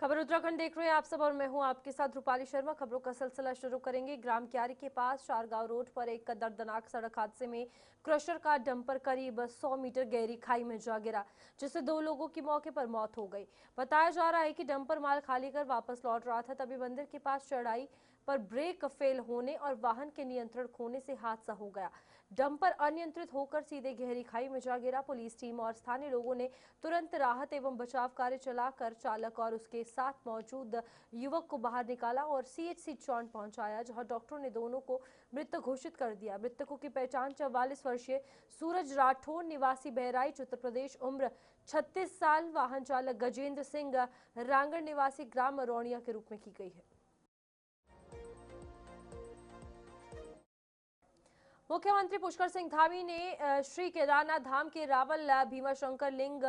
खबर उत्तराखंड देख रहे हैं आप सब और मैं हूं आपके साथ रूपाली शर्मा। खबरों का सिलसिला शुरू करेंगे। ग्राम क्यारी के पास चारगांव रोड पर एक दर्दनाक सड़क हादसे में क्रशर का डंपर करीब 100 मीटर गहरी खाई में जा गिरा, जिससे 2 लोगों की मौके पर मौत हो गई। बताया जा रहा है कि डंपर माल खाली कर वापस लौट रहा था, तभी मंदिर के पास चढ़ाई पर ब्रेक फेल होने और वाहन के नियंत्रण खोने से हादसा हो गया। डंपर अनियंत्रित होकर सीधे गहरी खाई में जा गिरा। पुलिस टीम और स्थानीय लोगों ने तुरंत राहत एवं बचाव कार्य चलाकर चालक और उसके साथ मौजूद युवक को बाहर निकाला और सीएचसी चौंड पहुंचाया, जहां डॉक्टरों ने दोनों को मृत घोषित कर दिया। मृतकों की पहचान 44 वर्षीय सूरज राठौर निवासी बहराइच उत्तर प्रदेश, उम्र 36 साल, वाहन चालक गजेंद्र सिंह रांगड़ निवासी ग्राम रौनिया के रूप में की गई है। मुख्यमंत्री पुष्कर सिंह धामी ने श्री केदारनाथ धाम के रावल भीमाशंकर लिंग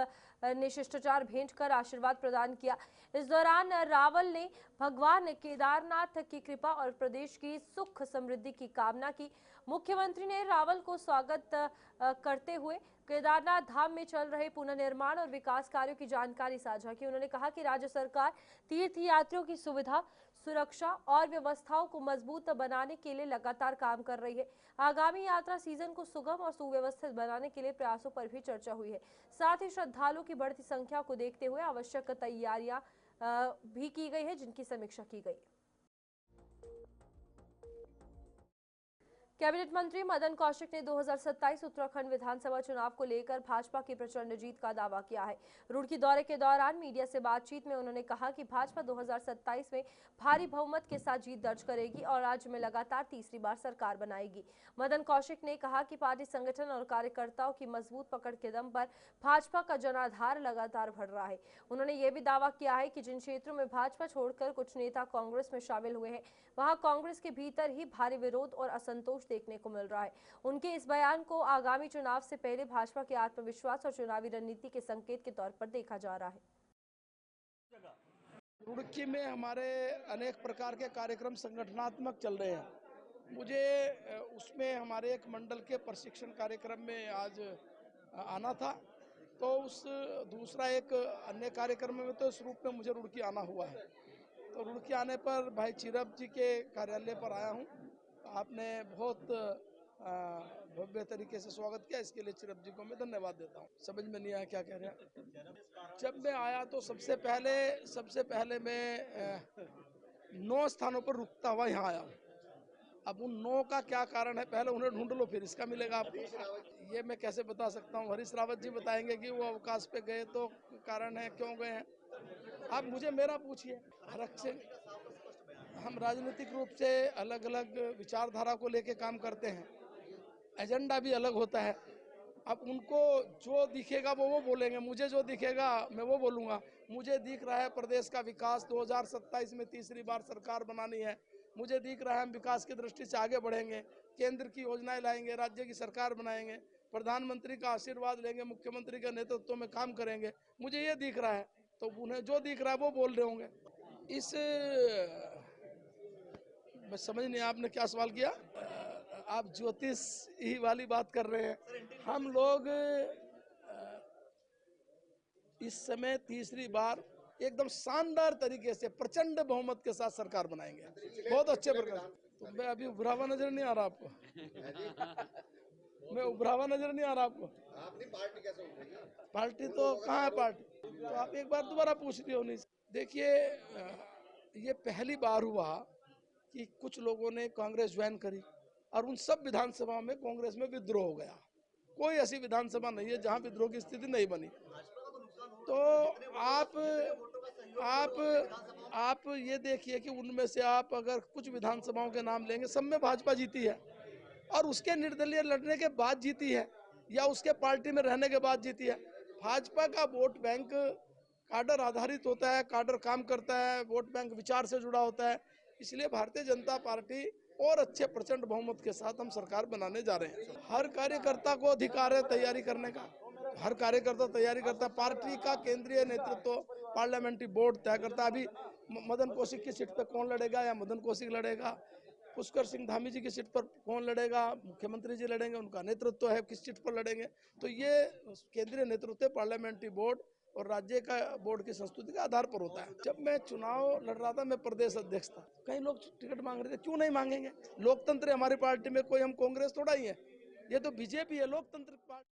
ने शिष्टाचार भेंट कर आशीर्वाद प्रदान किया। इस दौरान रावल ने भगवान केदारनाथ की कृपा और प्रदेश की सुख समृद्धि की कामना की। मुख्यमंत्री ने रावल को स्वागत करते हुए केदारनाथ धाम में चल रहे पुनर्निर्माण और विकास कार्यों की जानकारी साझा की। उन्होंने कहा कि राज्य सरकार तीर्थयात्रियों की सुविधा, सुरक्षा और व्यवस्थाओं को मजबूत बनाने के लिए लगातार काम कर रही है। आगामी यात्रा सीजन को सुगम और सुव्यवस्थित बनाने के लिए प्रयासों पर भी चर्चा हुई है। साथ ही श्रद्धालुओं की बढ़ती संख्या को देखते हुए आवश्यक तैयारियां भी की गई है, जिनकी समीक्षा की गई। कैबिनेट मंत्री मदन कौशिक ने 2027 उत्तराखंड विधानसभा चुनाव को लेकर भाजपा की प्रचंड जीत का दावा किया है। रुड़की दौरे के दौरान मीडिया से बातचीत में उन्होंने कहा कि भाजपा 2027 में भारी बहुमत के साथ जीत दर्ज करेगी और राज्य में लगातार तीसरी बार सरकार बनाएगी। मदन कौशिक ने कहा कि पार्टी संगठन और कार्यकर्ताओं की मजबूत पकड़ के दम पर भाजपा का जनाधार लगातार बढ़ रहा है। उन्होंने ये भी दावा किया है कि जिन क्षेत्रों में भाजपा छोड़कर कुछ नेता कांग्रेस में शामिल हुए हैं, वहां कांग्रेस के भीतर ही भारी विरोध और असंतोष देखने को मिल रहा है। उनके इस बयान को आगामी चुनाव से पहले भाजपा के आत्मविश्वास और चुनावी रणनीति के संकेत के तौर पर देखा जा रहा है। रुड़की में हमारे अनेक प्रकार के कार्यक्रम संगठनात्मक चल रहे हैं। मुझे उसमें हमारे एक मंडल के प्रशिक्षण कार्यक्रम में आज आना था, तो उस दूसरा एक अन्य कार्यक्रम में तो इस रूप में मुझे रुड़की आना हुआ है। तो रुड़की आने पर भाई चिरप जी के कार्यालय पर आया हूँ। आपने बहुत भव्य तरीके से स्वागत किया, इसके लिए चिरप जी को मैं धन्यवाद देता हूँ। समझ में नहीं आया क्या कह रहे हैं। जब मैं आया तो सबसे पहले मैं 9 स्थानों पर रुकता हुआ यहाँ आया हूँ। अब उन 9 का क्या कारण है, पहले उन्हें ढूंढ लो, फिर इसका मिलेगा आपको। ये मैं कैसे बता सकता हूँ, हरीश रावत जी बताएंगे कि वो अवकाश पे गए तो कारण है, क्यों गए हैं। आप मुझे मेरा पूछिए। आरक्षण, हम राजनीतिक रूप से अलग अलग विचारधारा को लेके काम करते हैं, एजेंडा भी अलग होता है। अब उनको जो दिखेगा वो बोलेंगे, मुझे जो दिखेगा मैं वो बोलूँगा। मुझे दिख रहा है प्रदेश का विकास 2027 में तीसरी बार सरकार बनानी है। मुझे दिख रहा है हम विकास की दृष्टि से आगे बढ़ेंगे, केंद्र की योजनाएं लाएंगे, राज्य की सरकार बनाएंगे, प्रधानमंत्री का आशीर्वाद लेंगे, मुख्यमंत्री के नेतृत्व में काम करेंगे। मुझे ये दिख रहा है, तो उन्हें जो दिख रहा है वो बोल रहे होंगे। मैं समझ नहीं, आपने क्या सवाल किया। आप ज्योतिष ही वाली बात कर रहे हैं। हम लोग इस समय तीसरी बार एकदम शानदार तरीके से प्रचंड बहुमत के साथ सरकार बनाएंगे, बहुत अच्छे प्रकार। तो मैं अभी उभरा हुआ नजर नहीं आ रहा आपको? मैं उभरा हुआ नजर नहीं आ रहा आपको? आपकी पार्टी कैसे उभरेगी? पार्टी तो कहाँ है पार्टी? तो आप एक बार दोबारा पूछ रही हो। नहीं, देखिए, ये पहली बार हुआ कि कुछ लोगों ने कांग्रेस ज्वाइन करी और उन सब विधानसभा में कांग्रेस में विद्रोह हो गया। कोई ऐसी विधानसभा नहीं है जहां विद्रोह की स्थिति नहीं बनी। तो आप ये देखिए कि उनमें से आप अगर कुछ विधानसभाओं के नाम लेंगे, सब में भाजपा जीती है, और उसके निर्दलीय लड़ने के बाद जीती है या उसके पार्टी में रहने के बाद जीती है। भाजपा का वोट बैंक काडर आधारित होता है, काडर काम करता है, वोट बैंक विचार से जुड़ा होता है। इसलिए भारतीय जनता पार्टी और अच्छे प्रचंड बहुमत के साथ हम सरकार बनाने जा रहे हैं। हर कार्यकर्ता को अधिकार है तैयारी करने का, हर कार्यकर्ता तैयारी करता है। पार्टी का केंद्रीय नेतृत्व, पार्लियामेंट्री बोर्ड तय करता है। अभी मदन कौशिक की सीट पर कौन लड़ेगा, या मदन कौशिक लड़ेगा, पुष्कर सिंह धामी जी की सीट पर कौन लड़ेगा, मुख्यमंत्री जी लड़ेंगे, उनका नेतृत्व है, किस सीट पर लड़ेंगे। तो ये केंद्रीय नेतृत्व, पार्लियामेंट्री बोर्ड और राज्य का बोर्ड की संस्तुति के आधार पर होता है। जब मैं चुनाव लड़ रहा था, मैं प्रदेश अध्यक्ष था, कई लोग टिकट मांग रहे थे, क्यों नहीं मांगेंगे? लोकतंत्र है हमारी पार्टी में, कोई हम कांग्रेस थोड़ा ही है, ये तो बीजेपी है, लोकतंत्र पार्टी।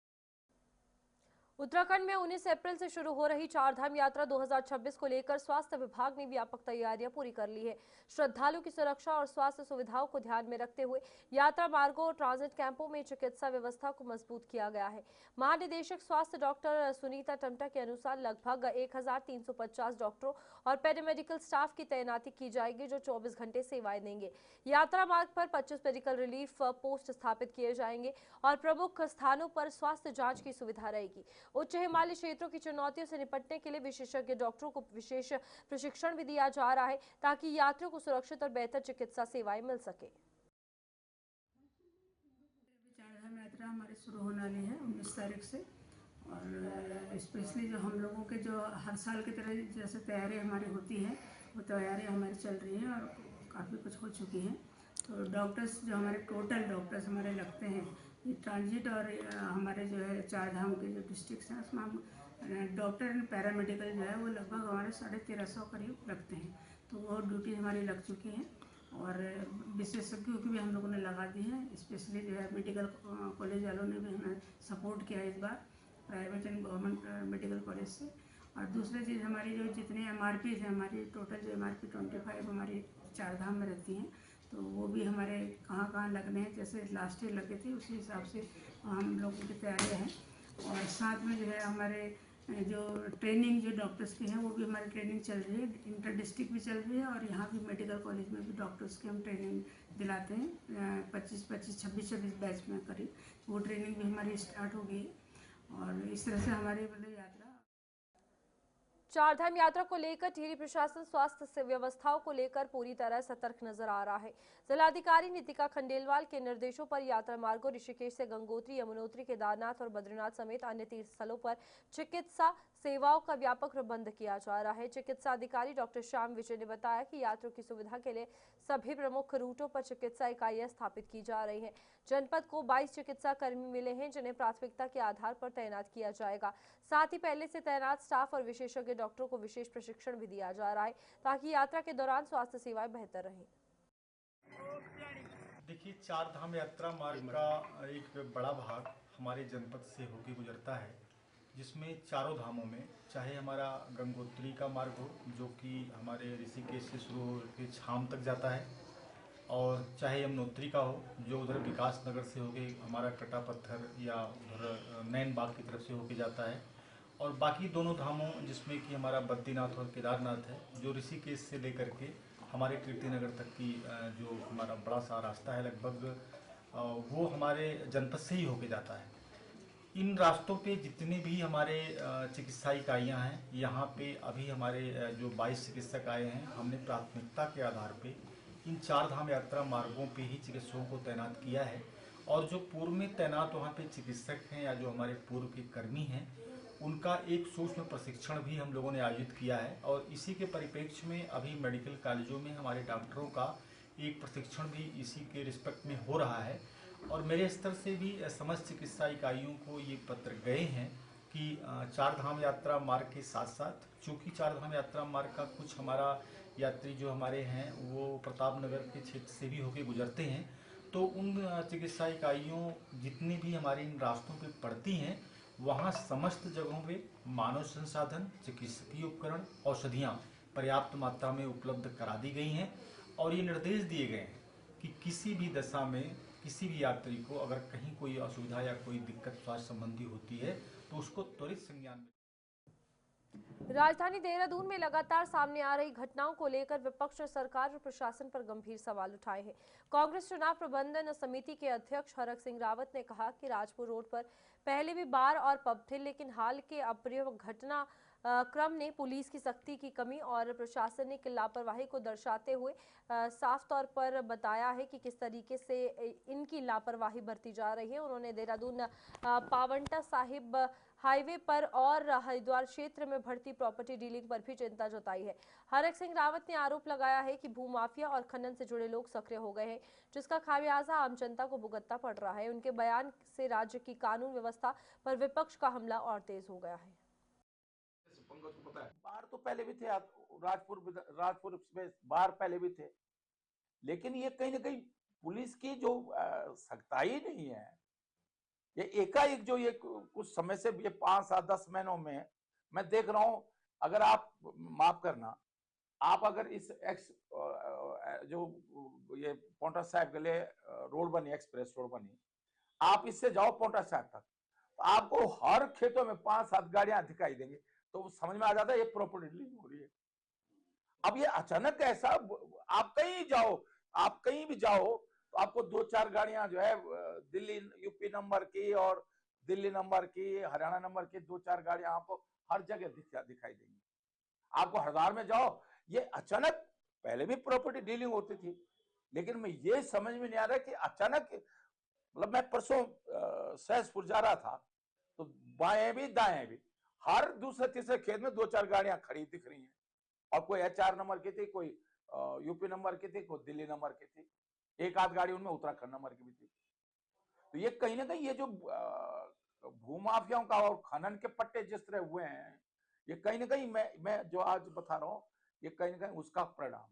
उत्तराखंड में 19 अप्रैल से शुरू हो रही चारधाम यात्रा 2026 को लेकर स्वास्थ्य विभाग ने व्यापक तैयारियां पूरी कर ली है। श्रद्धालुओं की सुरक्षा और स्वास्थ्य सुविधाओं को ध्यान में रखते हुए यात्रा मार्गों और ट्रांजिट कैंपों में चिकित्सा व्यवस्था को मजबूत किया गया है। महानिदेशक स्वास्थ्य डॉक्टर सुनीता टम्टा के अनुसार लगभग 1350 डॉक्टरों और पैरामेडिकल स्टाफ की तैनाती की जाएगी, जो 24 घंटे सेवाएं देंगे। यात्रा मार्ग पर 25 मेडिकल रिलीफ पोस्ट स्थापित किए जाएंगे और प्रमुख स्थानों पर स्वास्थ्य जांच की सुविधा रहेगी। उच्च हिमालय क्षेत्रों की चुनौतियों से निपटने के लिए विशेषज्ञ डॉक्टरों को विशेष प्रशिक्षण भी दिया जा रहा है, ताकि यात्रियों को सुरक्षित और बेहतर चिकित्सा सेवाएं मिल सके। चारधाम यात्रा हमारी शुरू होने वाली है 19 तारीख से, और स्पेशली जो हम लोगों के जो हर साल की तरह जैसे तैयारी हमारी होती है, वो तैयारी हमारी चल रही है और काफ़ी कुछ हो चुकी हैं। तो डॉक्टर्स जो हमारे टोटल डॉक्टर्स हमारे लगते हैं, ये ट्रांजिट और हमारे जो है चारधाम के जो डिस्ट्रिक्ट हैं उसमें हम डॉक्टर एंड पैरामेडिकल जो है वो लगभग हमारे 1350 करीब लगते हैं। तो वो ड्यूटी हमारी लग चुकी हैं और विशेषज्ञों की भी हम लोगों ने लगा दी है। स्पेशली जो है मेडिकल कॉलेज वालों ने भी हमें सपोर्ट किया इस बार, private and government medical college से। और दूसरी चीज़ हमारी जो जितने MRPs हैं, हमारी टोटल जो MRP 25 हमारी चारधाम में रहती हैं, तो वो भी हमारे कहाँ कहाँ लगने हैं, जैसे लास्ट ईयर लगे थे उसी हिसाब से हम लोगों की तैयारियाँ हैं। और साथ में जो है हमारे जो ट्रेनिंग जो डॉक्टर्स की है वो भी हमारी ट्रेनिंग चल रही है, इंटर डिस्ट्रिक्ट भी चल रही है और यहाँ भी मेडिकल कॉलेज में भी डॉक्टर्स की हम ट्रेनिंग दिलाते हैं। 26 बैच में करीब वो ट्रेनिंग भी हमारी स्टार्ट हो गई है। और इस तरह से हमारी मतलब यात्रा चारधाम यात्रा को लेकर टिहरी प्रशासन स्वास्थ्य व्यवस्थाओं को लेकर पूरी तरह सतर्क नजर आ रहा है। जिलाधिकारी नितिका खंडेलवाल के निर्देशों पर यात्रा मार्गों ऋषिकेश से गंगोत्री, यमुनोत्री, केदारनाथ और बद्रीनाथ समेत अन्य तीर्थ स्थलों पर चिकित्सा सेवाओं का व्यापक प्रबंध किया जा रहा है। चिकित्सा अधिकारी डॉक्टर श्याम विजय ने बताया कि यात्रियों की सुविधा के लिए सभी प्रमुख रूटों पर चिकित्सा इकाइयां स्थापित की जा रही हैं। जनपद को 22 चिकित्सा कर्मी मिले हैं, जिन्हें प्राथमिकता के आधार पर तैनात किया जाएगा। साथ ही पहले से तैनात स्टाफ और विशेषज्ञ डॉक्टरों को विशेष प्रशिक्षण भी दिया जा रहा है, ताकि यात्रा के दौरान स्वास्थ्य सेवाएं बेहतर रहें। देखिए, चार धाम यात्रा मार्ग का एक बड़ा भाग हमारे जनपद से होकर गुजरता है, जिसमें चारों धामों में, चाहे हमारा गंगोत्री का मार्ग हो जो कि हमारे ऋषिकेश से शुरू होकर छाम तक जाता है, और चाहे यमुनोत्री का हो जो उधर विकास नगर से होके हमारा कटा पत्थर या उधर नैन बाग की तरफ से होके जाता है, और बाकी दोनों धामों जिसमें कि हमारा बद्रीनाथ और केदारनाथ है जो ऋषिकेश से लेकर के हमारे कीर्तिनगर तक की जो हमारा बड़ा सा रास्ता है लगभग वो हमारे जनपद से ही होके जाता है। इन रास्तों पे जितने भी हमारे चिकित्सा इकाइयाँ हैं, यहाँ पे अभी हमारे जो 22 चिकित्सक आए हैं, हमने प्राथमिकता के आधार पे इन चार धाम यात्रा मार्गों पे ही चिकित्सकों को तैनात किया है। और जो पूर्व में तैनात वहाँ पे चिकित्सक हैं या जो हमारे पूर्व के कर्मी हैं, उनका एक सूक्ष्म प्रशिक्षण भी हम लोगों ने आयोजित किया है। और इसी के परिप्रेक्ष्य में अभी मेडिकल कॉलेजों में हमारे डॉक्टरों का एक प्रशिक्षण भी इसी के रिस्पेक्ट में हो रहा है। और मेरे स्तर से भी समस्त चिकित्सा इकाइयों को ये पत्र गए हैं कि चार धाम यात्रा मार्ग के साथ साथ, चूँकि चार धाम यात्रा मार्ग का कुछ हमारा यात्री जो हमारे हैं वो प्रतापनगर के क्षेत्र से भी होकर गुजरते हैं, तो उन चिकित्सा इकाइयों जितनी भी हमारी इन रास्तों पे पड़ती हैं, वहाँ समस्त जगहों पे मानव संसाधन, चिकित्सकीय उपकरण, औषधियाँ पर्याप्त मात्रा में उपलब्ध करा दी गई हैं। और ये निर्देश दिए गए हैं कि किसी भी दशा में किसी भी यात्री को अगर कहीं कोई असुविधा या कोई दिक्कत स्वास्थ्य संबंधी होती है तो उसको त्वरित संज्ञान में। राजधानी देहरादून में लगातार सामने आ रही घटनाओं को लेकर विपक्ष ने सरकार और प्रशासन पर गंभीर सवाल उठाए हैं। कांग्रेस चुनाव प्रबंधन समिति के अध्यक्ष हरक सिंह रावत ने कहा कि राजपुर रोड पर पहले भी बार और पब थे, लेकिन हाल के अप्रिय घटना क्रम ने पुलिस की सख्ती की कमी और प्रशासनिक लापरवाही को दर्शाते हुए साफ तौर पर बताया है कि किस तरीके से इनकी लापरवाही बरती जा रही है। उन्होंने देहरादून पावंटा साहिब हाईवे पर और हरिद्वार क्षेत्र में बढ़ती प्रॉपर्टी डीलिंग पर भी चिंता जताई है। हरक सिंह रावत ने आरोप लगाया है कि भूमाफिया और खनन से जुड़े लोग सक्रिय हो गए हैं, जिसका खामियाजा आम जनता को भुगतना पड़ रहा है। उनके बयान से राज्य की कानून व्यवस्था पर विपक्ष का हमला और तेज हो गया है। होंगे उसको पता है। बाहर तो पहले भी थे, राजपुर में बाहर पहले भी थे, लेकिन ये कहीं ना कहीं पुलिस की जो सख्ताई नहीं है, ये एकाएक जो ये कुछ समय से ये 5-7-10 महीनों में मैं देख रहा हूं। अगर आप माफ करना, आप अगर इस जो ये पोंटा साहिब के लिए रोड बनी, एक्सप्रेस रोड बनी, आप इससे जाओ पोंटा साहिब तक, तो आपको हर खेतों में 5-7 गाड़ियां दिखाई देंगी, तो समझ में आ जाता है ये प्रॉपर्टी डीलिंग हो रही है। अब ये अचानक ऐसा, आप कहीं जाओ, आप कहीं भी जाओ तो आपको 2-4 गाड़ियां जो है दिल्ली यूपी नंबर की और दिल्ली नंबर की, हरियाणा नंबर की 2-4 गाड़ियां आपको हर जगह दिखाई देंगी। आपको हरिद्वार में जाओ, ये अचानक, पहले भी प्रॉपर्टी डीलिंग होती थी, लेकिन मैं ये समझ में नहीं आ रहा कि अचानक, मतलब मैं परसों सहसपुर जा रहा था, तो बाएं भी दाएं भी हर दूसरे तीसरे खेत में 2-4 गाड़ियां खड़ी दिख रही हैं, और कोई HR नंबर की थी, कोई यूपी नंबर की थी, कोई दिल्ली नंबर की थी, एक आध गाड़ी उनमें उत्तराखंड नंबर की भी थी। तो ये कहीं ना कहीं ये जो भूमाफियाओं का और खनन के पट्टे जिस तरह हुए हैं, ये कहीं ना कहीं मैं जो आज बता रहा हूँ, ये कहीं ना कहीं उसका परिणाम है।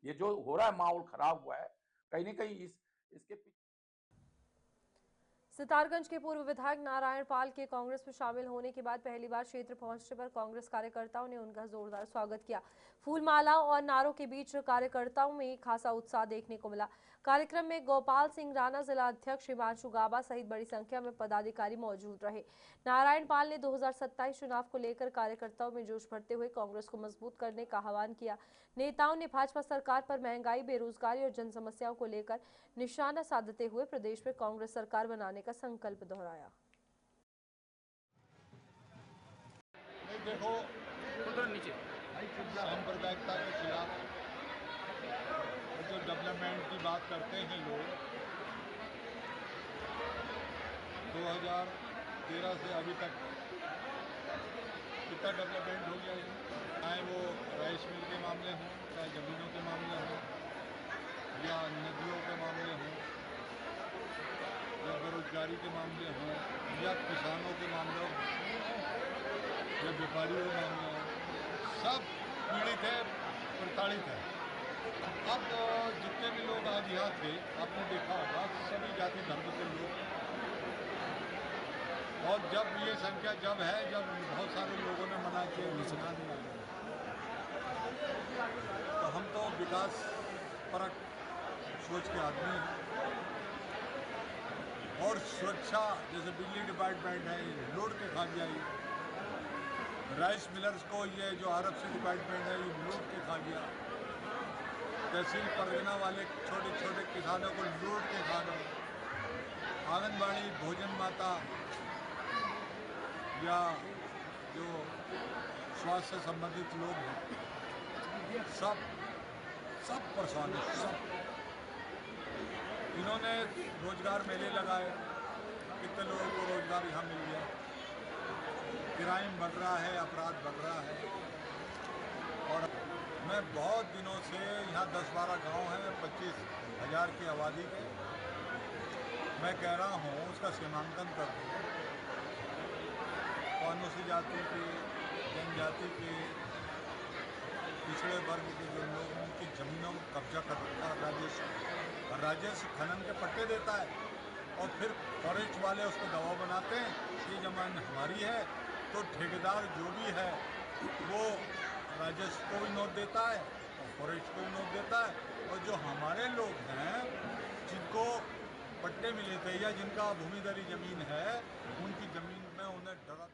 ये जो हो रहा है, माहौल खराब हुआ है, कहीं ना कहीं इसके पीछे। सितारगंज के पूर्व विधायक नारायण पाल के कांग्रेस में शामिल होने के बाद पहली बार क्षेत्र पहुंचने पर कांग्रेस कार्यकर्ताओं ने उनका जोरदार स्वागत किया। फूलमाला और नारों के बीच कार्यकर्ताओं में खासा उत्साह देखने को मिला। कार्यक्रम में गोपाल सिंह राणा, जिला अध्यक्ष हिमांशु गाबा सहित बड़ी संख्या में पदाधिकारी मौजूद रहे। नारायण पाल ने 2027 चुनाव को लेकर कार्यकर्ताओं में जोश भरते हुए कांग्रेस को मजबूत करने का आह्वान किया। नेताओं ने भाजपा सरकार पर महंगाई, बेरोजगारी और जन समस्याओं को लेकर निशाना साधते हुए प्रदेश में कांग्रेस सरकार बनाने का संकल्प दोहराया। देखो, सांप्रदायिकता के खिलाफ जो डेवलपमेंट की बात करते हैं लोग, 2013 से अभी तक कितना डेवलपमेंट हो गया है, चाहे वो राइस मिल के मामले हों, चाहे ज़मीनों के मामले हों, या नदियों के मामले हों, या बेरोजगारी के मामले हों, या किसानों के मामले हों, या व्यापारियों के मामले हों, सब पीड़ित है, प्रताड़ित है। अब जितने भी लोग आज यहाँ थे, आपने देखा होगा सभी जाति धर्म के लोग, और जब ये संख्या जब बहुत सारे लोगों ने मना किया निशाना नहीं आया, तो हम तो विकास परक सोच के आदमी हैं, और सुरक्षा जैसे बिजली डिपार्टमेंट है, लूट के खा गया, राइस मिलर्स को ये जो RFC डिपार्टमेंट है ये लूट के खा गया, तहसील परगना वाले छोटे छोटे किसानों को लूट के खा गए, आंगनबाड़ी, भोजन माता या जो स्वास्थ्य से संबंधित लोग हैं, सब परेशान है, सब। इन्होंने रोजगार मेले लगाए, कितने लोगों को रोजगार यहाँ मिल गया, क्राइम बढ़ रहा है, अपराध बढ़ रहा है। और मैं बहुत दिनों से यहाँ 10-12 गांव हैं, 25,000 की आबादी के, मैं कह रहा हूँ उसका सीमांकन कर दूँ, अनुसूचित जाति के, जनजाति के, पिछड़े वर्ग के जो लोग उनकी जमीनों में कब्जा कर रखा है राजस्व खनन के पट्टे देता है, और फिर फॉरेस्ट वाले उसको दबाव बनाते हैं कि जमीन हमारी है, तो ठेकेदार जो भी है वो राजस्व को भी नोट देता है और फॉरेस्ट को भी नोट देता है, और जो हमारे लोग हैं जिनको पट्टे मिले थे या जिनका भूमिधरी जमीन है, उनकी जमीन में उन्हें डरा।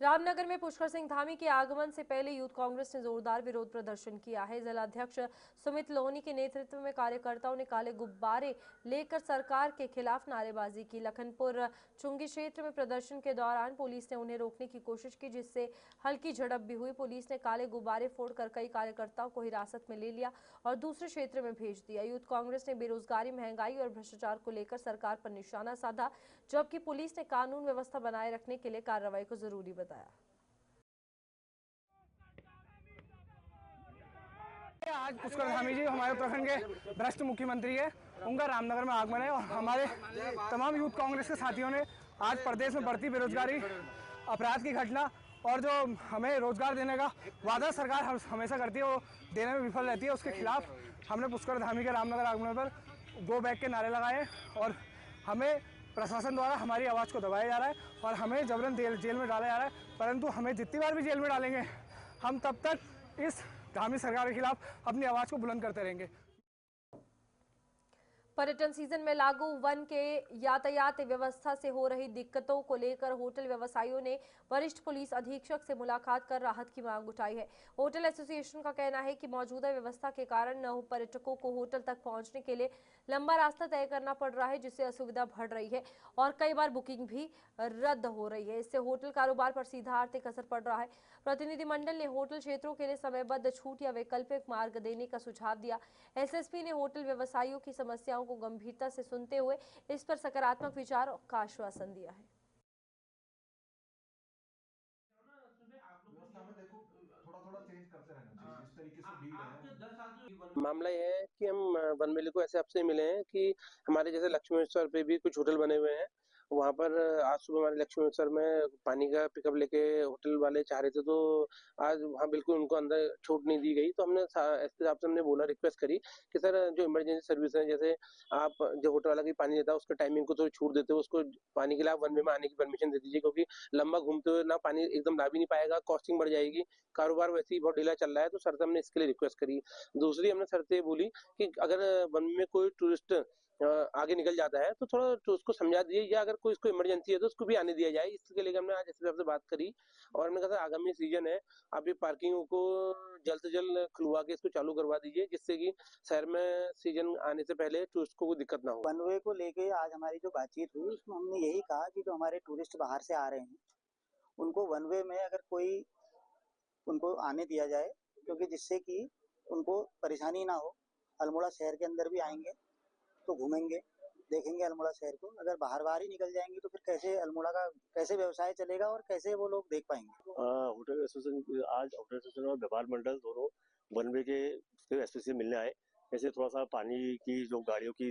रामनगर में पुष्कर सिंह धामी के आगमन से पहले यूथ कांग्रेस ने जोरदार विरोध प्रदर्शन किया है। जिला अध्यक्ष सुमित लोहनी के नेतृत्व में कार्यकर्ताओं ने काले गुब्बारे लेकर सरकार के खिलाफ नारेबाजी की। लखनपुर चुंगी क्षेत्र में प्रदर्शन के दौरान पुलिस ने उन्हें रोकने की कोशिश की, जिससे हल्की झड़प भी हुई। पुलिस ने काले गुब्बारे फोड़कर कई कार्यकर्ताओं को हिरासत में ले लिया और दूसरे क्षेत्र में भेज दिया। यूथ कांग्रेस ने बेरोजगारी, महंगाई और भ्रष्टाचार को लेकर सरकार पर निशाना साधा, जबकि पुलिस ने कानून व्यवस्था बनाए रखने के लिए कार्रवाई को जरूरी बताया। आज पुष्कर धामी जी हमारे उत्तराखंड के भ्रष्ट मुख्यमंत्री है, उनका रामनगर में आगमन है, और हमारे तमाम यूथ कांग्रेस के साथियों ने आज प्रदेश में बढ़ती बेरोजगारी अपराध की घटना और जो हमें रोजगार देने का वादा सरकार हमेशा करती है वो देने में विफल रहती है, उसके खिलाफ हमने पुष्कर धामी के रामनगर आगमन पर गो बैक के नारे लगाए और हमें प्रशासन द्वारा हमारी आवाज़ को दबाया जा रहा है और हमें जबरन जेल में डाला जा रहा है। परंतु हमें जितनी बार भी जेल में डालेंगे हम तब तक इस धामी सरकार के खिलाफ अपनी आवाज़ को बुलंद करते रहेंगे। पर्यटन सीजन में लागू वन के यातायात व्यवस्था से हो रही दिक्कतों को लेकर होटल व्यवसायियों ने वरिष्ठ पुलिस अधीक्षक से मुलाकात कर राहत की मांग उठाई है। होटल एसोसिएशन का कहना है कि मौजूदा व्यवस्था के कारण पर्यटकों को होटल तक पहुंचने के लिए लंबा रास्ता तय करना पड़ रहा है, जिससे असुविधा बढ़ रही है और कई बार बुकिंग भी रद्द हो रही है। इससे होटल कारोबार पर सीधा आर्थिक असर पड़ रहा है। प्रतिनिधिमंडल ने होटल क्षेत्रों के लिए समयबद्ध छूट या वैकल्पिक मार्ग देने का सुझाव दिया। एसएसपी ने होटल व्यवसायियों की समस्याओं को गंभीरता से सुनते हुए इस पर सकारात्मक विचार का आश्वासन दिया है। मामला ये है कि हम वन मेले को ऐसे आपसे मिले हैं कि हमारे जैसे लक्ष्मेश्वर पे भी कुछ होटल बने हुए हैं। वहाँ पर आज सुबह हमारे लक्ष्मेश्वर में पानी का पिकअप लेके होटल वाले चाह रहे थे, तो आज वहाँ बिल्कुल उनको अंदर छूट नहीं दी गई। तो हमने एसपी साहब से हमने बोला, रिक्वेस्ट करी कि सर जो इमरजेंसी सर्विस है, जैसे आप जो होटल वाला की पानी देता है उसके टाइमिंग को थोड़ी छूट देते हो, उसको पानी के लिए आप वन वे में आने की परमिशन दे दीजिए, क्योंकि लंबा घूमते हुए ना पानी एकदम ला भी नहीं पाएगा, कॉस्टिंग बढ़ जाएगी, कारोबार वैसे ही बहुत ढीला चल रहा है। तो सर से हमने इसके लिए रिक्वेस्ट करी। दूसरी हमने सर से बोली कि अगर वन में कोई टूरिस्ट आगे निकल जाता है तो थोड़ा तो उसको समझा दीजिए, या अगर कोई इसको इमरजेंसी है तो उसको भी आने दिया जाए। इसके लिए हमने आज एसपी साहब से बात करी और हमने कहा आगामी सीजन है, आप ये पार्किंग को जल्द से जल्द खुलवा के इसको चालू करवा दीजिए, जिससे कि शहर में सीजन आने से पहले टूरिस्ट को कोई दिक्कत ना हो। वन वे को लेके आज हमारी जो बातचीत हुई उसमें हमने यही कहा कि जो हमारे टूरिस्ट बाहर से आ रहे हैं उनको वन वे में अगर कोई उनको आने दिया जाए, क्योंकि जिससे कि उनको परेशानी ना हो। अल्मोड़ा शहर के अंदर भी आएंगे तो घूमेंगे, देखेंगे अल्मोड़ा शहर को। अगर बाहर ही निकल जाएंगे तो फिर कैसे अल्मोड़ा का कैसे व्यवसाय चलेगा और कैसे वो लोग देख पाएंगे। होटल एसोसिएशन आज होटल एसोसिएशन और व्यापार मंडल दोनों वन वे के एसपी से मिलने आए। ऐसे थोड़ा सा पानी की जो गाड़ियों की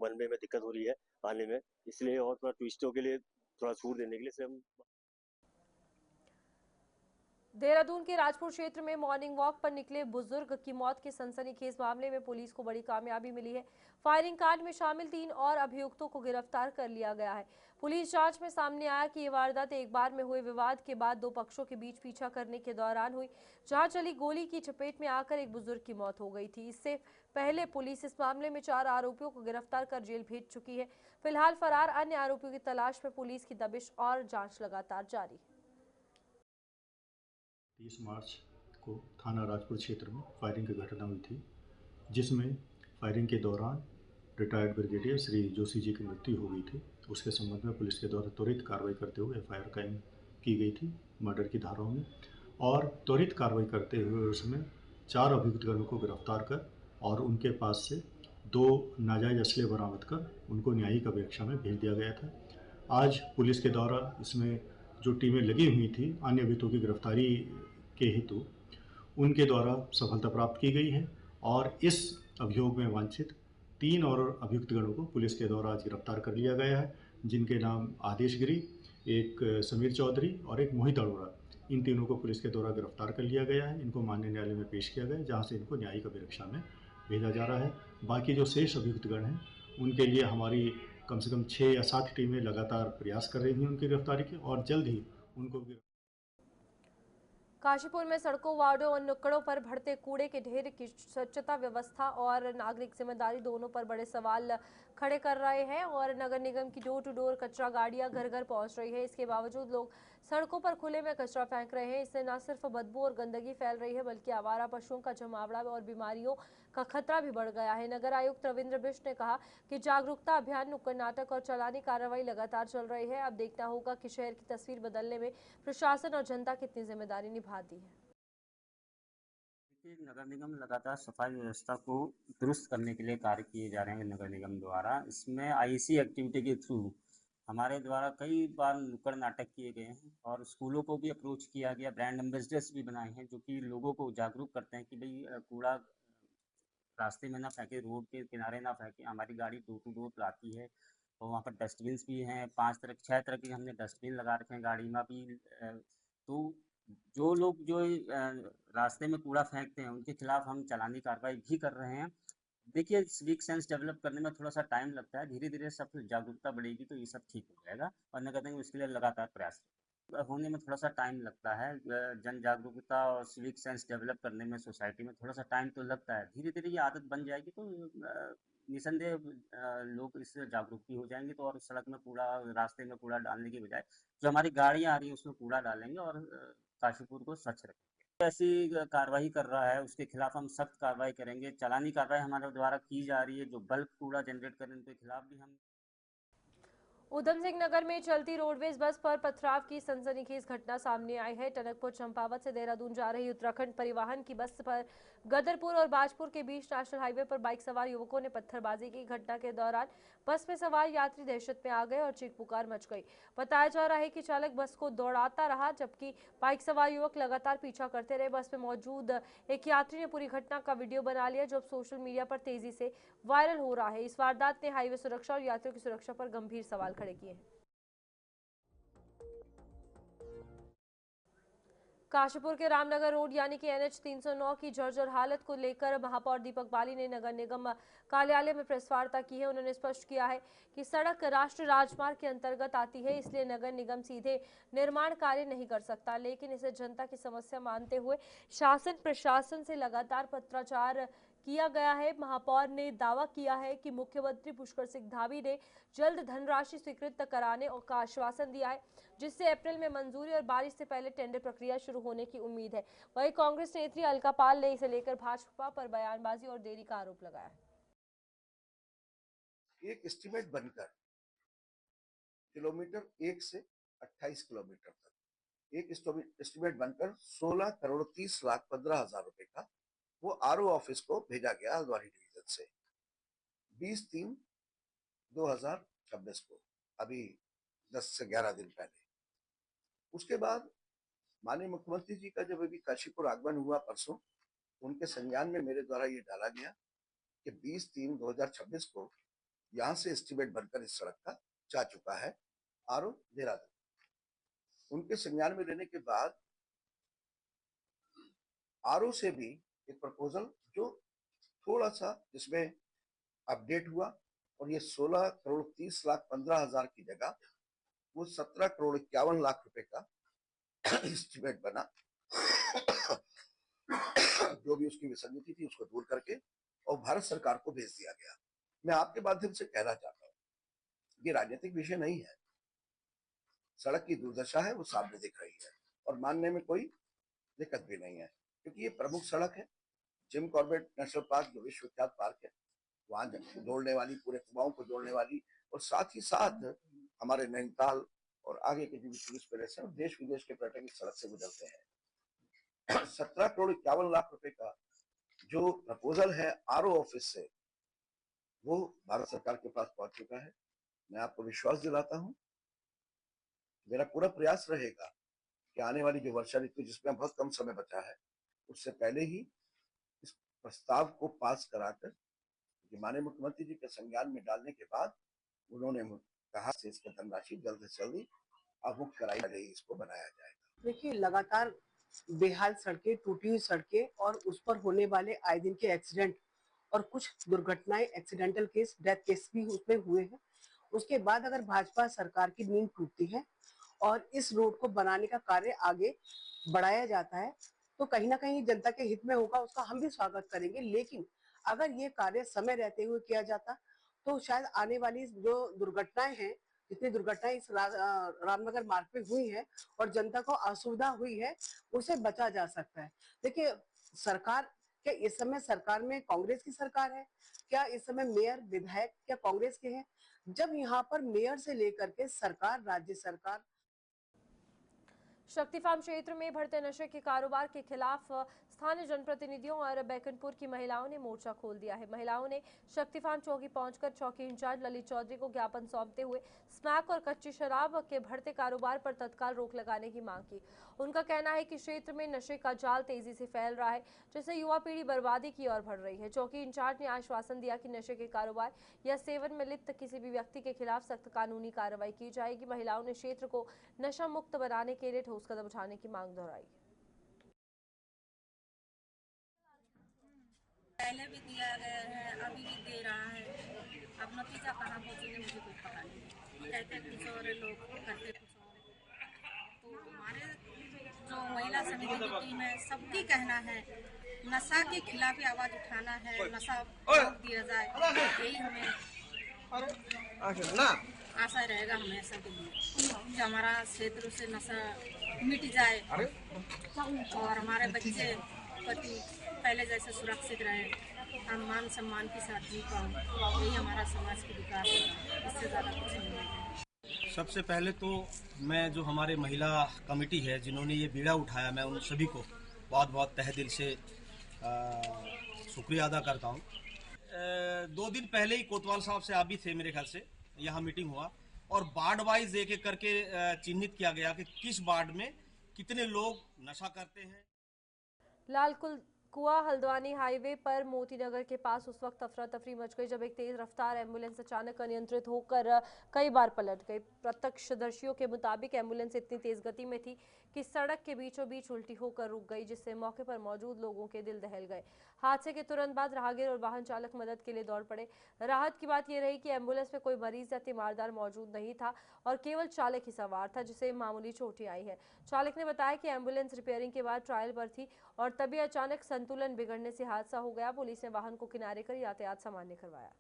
वन वे में दिक्कत हो रही है आने में, इसलिए और थोड़ा टूरिस्टों के लिए थोड़ा छूट देने के लिए से हम देहरादून के राजपुर क्षेत्र में मॉर्निंग वॉक पर निकले बुजुर्ग की मौत के सनसनीखेज मामले में पुलिस को बड़ी कामयाबी मिली है। फायरिंग कांड में शामिल 3 और अभियुक्तों को गिरफ्तार कर लिया गया है। पुलिस जांच में सामने आया कि ये वारदात एक बार में हुए विवाद के बाद 2 पक्षों के बीच पीछा करने के दौरान हुई, जहां चली गोली की चपेट में आकर एक बुजुर्ग की मौत हो गई थी। इससे पहले पुलिस इस मामले में 4 आरोपियों को गिरफ्तार कर जेल भेज चुकी है। फिलहाल फरार अन्य आरोपियों की तलाश में पुलिस की दबिश और जाँच लगातार जारी है। 30 मार्च को थाना राजपुर क्षेत्र में फायरिंग की घटना हुई थी, जिसमें फायरिंग के दौरान रिटायर्ड ब्रिगेडियर श्री जोशी जी की मृत्यु हो गई थी। उसके संबंध में पुलिस के द्वारा त्वरित कार्रवाई करते हुए एफआईआर कायम की गई थी मर्डर की धाराओं में, और त्वरित कार्रवाई करते हुए उसमें 4 अभियुक्तगणों को गिरफ्तार कर और उनके पास से 2 नाजायज असले बरामद कर उनको न्यायिक अपेक्षा में भेज दिया गया था। आज पुलिस के द्वारा इसमें जो टीमें लगी हुई थी अन्य अभियुक्तों की गिरफ्तारी के हेतु, उनके द्वारा सफलता प्राप्त की गई है और इस अभियोग में वांछित 3 और अभियुक्तगणों को पुलिस के द्वारा आज गिरफ्तार कर लिया गया है, जिनके नाम आदेश गिरी, एक समीर चौधरी और एक मोहित अरोड़ा। इन तीनों को पुलिस के द्वारा गिरफ्तार कर लिया गया है। इनको माननीय न्यायालय में पेश किया गया, जहां से इनको न्यायिक अभिरक्षा में भेजा जा रहा है। बाकी जो शेष अभियुक्तगण हैं उनके लिए हमारी कम से कम 6 या 7 टीमें लगातार प्रयास कर रही हैं उनकी गिरफ्तारी के, और जल्द ही उनको काशीपुर में सड़कों, वार्डों और नुक्कड़ों पर बढ़ते कूड़े के ढेर की स्वच्छता व्यवस्था और नागरिक जिम्मेदारी दोनों पर बड़े सवाल खड़े कर रहे हैं और नगर निगम की डोर टू डोर कचरा गाड़ियां घर घर पहुंच रही है। इसके बावजूद लोग सड़कों पर खुले में कचरा फेंक रहे हैं। इससे न सिर्फ बदबू और गंदगी फैल रही है, बल्कि आवारा पशुओं का जमावड़ा और बीमारियों का खतरा भी बढ़ गया है। नगर आयुक्त रविंद्र बिष्ट ने कहा कि जागरूकता अभियान, नुक्कड़ नाटक और चालानी कार्रवाई लगातार चल रही है। अब देखना होगा कि शहर की तस्वीर बदलने में प्रशासन और जनता कितनी जिम्मेदारी निभाती है। नगर निगम लगातार सफाई व्यवस्था को दुरुस्त करने के लिए कार्य किए जा रहे हैं नगर निगम द्वारा। इसमें आईसी एक्टिविटी के थ्रू हमारे द्वारा कई बार नुक्कड़ नाटक किए गए हैं और स्कूलों को भी अप्रोच किया गया, ब्रांड एम्बेसडर्स भी बनाए हैं जो कि लोगों को जागरूक करते हैं कि भाई कूड़ा रास्ते में ना फेंके, रोड के किनारे ना फेंके। हमारी गाड़ी डोर टू डोर लाती है और वहाँ पर डस्टबिन भी हैं, 6 तरह के हमने डस्टबिन लगा रखे हैं गाड़ी में भी। तो जो लोग जो रास्ते में कूड़ा फेंकते हैं उनके खिलाफ हम चालानी कार्रवाई भी कर रहे हैं। देखिए, सिविक सेंस डेवलप करने में थोड़ा सा टाइम लगता है, धीरे धीरे सब जागरूकता बढ़ेगी तो ये सब ठीक हो जाएगा, और मैं कहता हूँ इसके लिए लगातार प्रयास होने में थोड़ा सा टाइम लगता है। जन जागरूकता और सिविक सेंस डेवलप करने में सोसाइटी में थोड़ा सा टाइम तो लगता है, धीरे धीरे ये आदत बन जाएगी तो निसंदेह लोग इससे जागरूक भी हो जाएंगे, तो और सड़क में कूड़ा, रास्ते में कूड़ा डालने की बजाय जो हमारी गाड़ियाँ आ रही हैं उसमें कूड़ा डालेंगे और काशीपुर को स्वच्छ रखेंगे। ऐसी कार्रवाई कर रहा है उसके खिलाफ हम सख्त कार्रवाई करेंगे। चालानी कार्रवाई हमारे द्वारा की जा रही है, जो बल्क कूड़ा जनरेट कर रहे हैं उनके खिलाफ भी हम। उधम सिंह नगर में चलती रोडवेज बस पर पथराव की सनसनीखेज घटना सामने आई है। टनकपुर चंपावत से देहरादून जा रही उत्तराखंड परिवहन की बस पर गदरपुर और बाजपुर के बीच नेशनल हाईवे पर बाइक सवार युवकों ने पत्थरबाजी की। घटना के दौरान बस में सवार यात्री दहशत में आ गए और चीख पुकार मच गई। बताया जा रहा है कि चालक बस को दौड़ाता रहा जबकि बाइक सवार युवक लगातार पीछा करते रहे। बस में मौजूद एक यात्री ने पूरी घटना का वीडियो बना लिया जो अब सोशल मीडिया पर तेजी से वायरल हो रहा है। इस वारदात ने हाईवे सुरक्षा और यात्रियों की सुरक्षा पर गंभीर सवाल खड़े किए हैं। काशीपुर के रामनगर रोड यानी कि NH 309 की जर्जर हालत को लेकर महापौर दीपक बाली ने नगर निगम कार्यालय में प्रेस वार्ता की है। उन्होंने स्पष्ट किया है कि सड़क राष्ट्रीय राजमार्ग के अंतर्गत आती है, इसलिए नगर निगम सीधे निर्माण कार्य नहीं कर सकता, लेकिन इसे जनता की समस्या मानते हुए शासन प्रशासन से लगातार पत्राचार किया गया है। महापौर ने दावा किया है कि मुख्यमंत्री पुष्कर सिंह धामी ने जल्द धनराशि स्वीकृत कराने का आश्वासन दिया है, जिससे अप्रैल में मंजूरी और बारिश से पहले टेंडर प्रक्रिया शुरू होने की उम्मीद है। वहीं कांग्रेस नेत्री अलका पाल ने इसे लेकर भाजपा पर बयानबाजी और देरी का आरोप लगाया। एक एस्टीमेट बनकर किलोमीटर 1 से 28 किलोमीटर तक एक एस्टीमेट बनकर 16 करोड़ 30 लाख 15 हजार रुपए का वो RO ऑफिस को भेजा गया हल्द्वानी डिवीजन से 20/3/2026 को, अभी 10 से 11 दिन पहले। उसके बाद माननीय मुख्यमंत्री जी का जब अभी काशीपुर आगमन हुआ परसों, उनके संज्ञान में मेरे द्वारा ये डाला गया कि 20/3/2026 को यहाँ से एस्टीमेट बनकर इस सड़क का जा चुका है RO देहरादून। उनके संज्ञान में लेने के बाद RO से भी एक प्रपोजल जो थोड़ा सा जिसमें अपडेट हुआ और ये 16 करोड़ 30 लाख 15 हजार की जगह वो 17 करोड़ 51 लाख रुपए का एस्टीमेट बना। जो भी उसकी विसंगति थी उसको दूर करके और भारत सरकार को भेज दिया गया। मैं आपके माध्यम से कहना चाहता हूँ, ये राजनीतिक विषय नहीं है, सड़क की दुर्दशा है वो सामने दिख रही है और मानने में कोई दिक्कत भी नहीं है, क्योंकि ये प्रमुख सड़क है। जिम कॉर्बेट नेशनल पार्क जो विश्वविख्यात पार्क है, वहां जोड़ने वाली, पूरे कुमाऊं को जोड़ने वाली, और साथ ही साथ हमारे नैनीताल और आगे के जो भी टूरिस्ट प्लेस है और देश विदेश के पर्यटक इस सड़क से गुजरते हैं। 17 करोड़ 51 लाख रुपए का जो प्रपोजल है RO ऑफिस से, वो भारत सरकार के पास पहुंच चुका है। मैं आपको विश्वास दिलाता हूं, मेरा पूरा प्रयास रहेगा कि आने वाली जो वर्षा ऋतु जिसमें बहुत कम समय बचा है, उससे पहले ही इस प्रस्ताव को पास कराकर माननीय मुख्यमंत्री जी के संज्ञान में डालने के बाद उन्होंने कहा से इसकी धनराशि जल्द से जल्द अवमुक्त कराई जाएगी, इसको बनाया जाएगा। देखिए, लगातार बेहाल सड़कें, टूटी हुई सड़कें और उस पर होने वाले आए दिन के एक्सीडेंट और कुछ दुर्घटनाएं, एक्सीडेंटल केस, डेथ केस भी उसमें हुए हैं। उसके बाद अगर भाजपा सरकार की नींद टूटती है और इस रोड को बनाने का कार्य आगे बढ़ाया जाता है तो कहीं ना कहीं जनता के हित में होगा, उसका हम भी स्वागत करेंगे। लेकिन अगर ये कार्य समय रहते हुए किया जाता तो शायद आने वाली जो दुर्घटनाएं हैं, जितनी दुर्घटनाएं इस रामनगर मार्ग पे हुई हैं और जनता को असुविधा हुई है, उसे बचा जा सकता है। देखिए, सरकार क्या इस समय सरकार में कांग्रेस की सरकार है? क्या इस समय मेयर विधायक क्या कांग्रेस के हैं? जब यहाँ पर मेयर से लेकर के सरकार, राज्य सरकार शक्ति फार्म क्षेत्र में बढ़ते नशे के कारोबार के खिलाफ स्थानीय जनप्रतिनिधियों और बैकुंठपुर की महिलाओं ने मोर्चा खोल दिया है। महिलाओं ने शक्ति फार्म चौकी पहुंचकर चौकी इंचार्ज ललित चौधरी को ज्ञापन सौंपते हुए स्मैक और कच्ची शराब के बढ़ते कारोबार पर तत्काल रोक लगाने की मांग की। उनका कहना है कि क्षेत्र में नशे का जाल तेजी से फैल रहा है, जिससे युवा पीढ़ी बर्बादी की ओर बढ़ रही है। चौकी इंचार्ज ने आश्वासन दिया कि नशे के कारोबार या सेवन में लिप्त किसी भी व्यक्ति के खिलाफ सख्त कानूनी कार्रवाई की जाएगी। महिलाओं ने क्षेत्र को नशा मुक्त बनाने के लिए ठोस कदम उठाने की मांग दोहराई। पहले भी दिया गया है, अभी भी दे रहा है। अब नतीजा कहाँ पहुँचेंगे मुझे कुछ पता नहीं। कहते कुछ और लोग करते कुछ और। तो हमारे जो महिला समिति की टीम है, सबकी कहना है नशा के खिलाफ ही आवाज उठाना है, नशा रोक दिया जाए, यही हमें आशा रहेगा हमेशा के लिए कि हमारा क्षेत्र से नशा मिट जाए और हमारे बच्चे पति पहले जैसे सुरक्षित रहे, हम मान सम्मान के साथ जी पाऊँ। यही हमारा समाज की विकास है, इससे ज़्यादा कुछ नहीं है। सबसे पहले तो मैं जो हमारे महिला कमेटी है जिन्होंने ये बीड़ा उठाया, मैं उन सभी को बहुत बहुत तहे दिल से शुक्रिया अदा करता हूँ। 2 दिन पहले ही कोतवाल साहब से आप भी थे मेरे ख्याल से, यहाँ मीटिंग हुआ और वार्ड वाइज एक एक करके चिन्हित किया गया कि किस वार्ड में कितने लोग नशा करते हैं। लाल कुआ हल्द्वानी हाईवे पर मोती नगर के पास उस वक्त अफरा तफरी मच गई जब एक तेज रफ्तार एम्बुलेंस अचानक अनियंत्रित होकर कई बार पलट गई। प्रत्यक्षदर्शियों के मुताबिक एम्बुलेंस इतनी तेज गति में थी कि सड़क के बीचों बीच उल्टी होकर रुक गई, जिससे मौके पर मौजूद लोगों के दिल दहल गए। हादसे के तुरंत बाद राहगीर और वाहन चालक मदद के लिए दौड़ पड़े। राहत की बात यह रही कि एम्बुलेंस में कोई मरीज या तीमारदार मौजूद नहीं था और केवल चालक ही सवार था, जिसे मामूली चोटें आई है। चालक ने बताया कि एम्बुलेंस रिपेयरिंग के बाद ट्रायल पर थी और तभी अचानक संतुलन बिगड़ने से हादसा हो गया। पुलिस ने वाहन को किनारे कर यातायात सामान्य करवाया।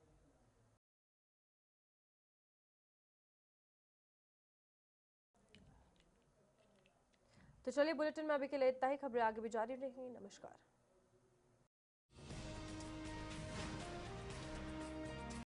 तो चलिए बुलेटिन में अभी के लिए इतना ही। खबरें आगे भी जारी रहेंगी। नमस्कार।